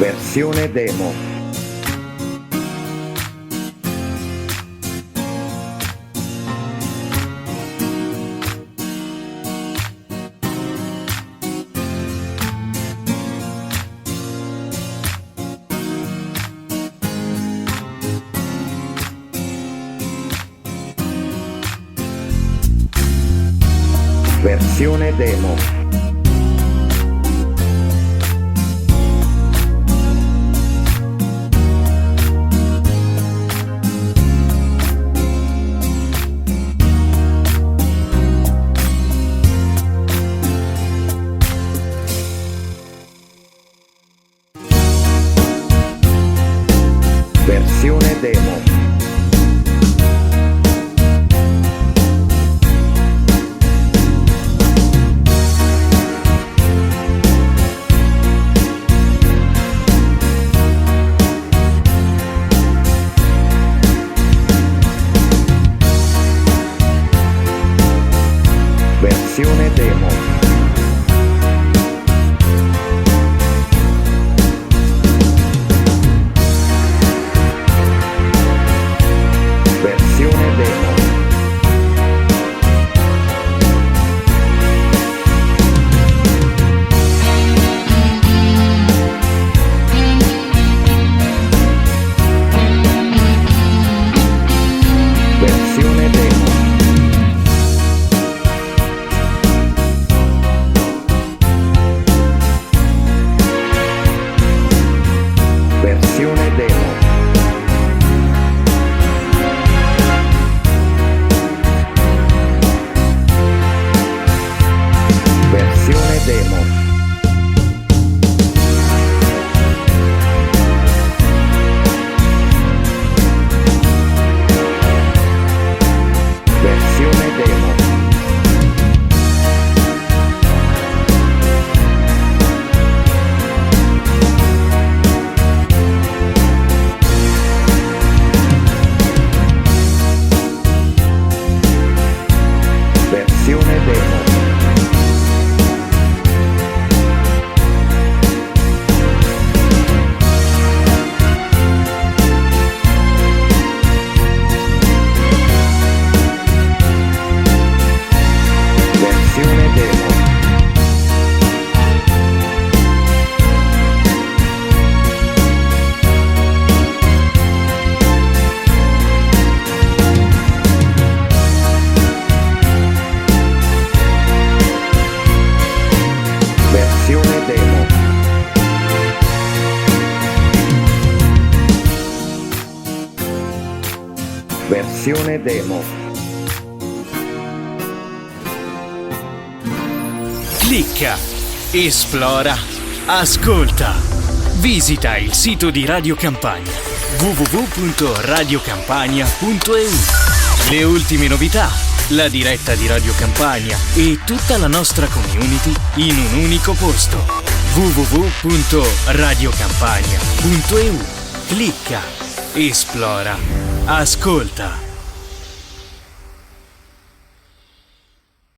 Versione demo. Versione demo. Versione demo. Versione demo. Versione demo. Versione demo. Versione demo. Versione demo. Versione demo. Versione demo. Versione demo. Versione demo. Versione demo. Clicca, esplora, ascolta. Visita il sito di Radio Campania www.radiocampania.eu. Le ultime novità, la diretta di Radio Campania e tutta la nostra community in un unico posto. www.radiocampania.eu. Clicca, esplora, ascolta.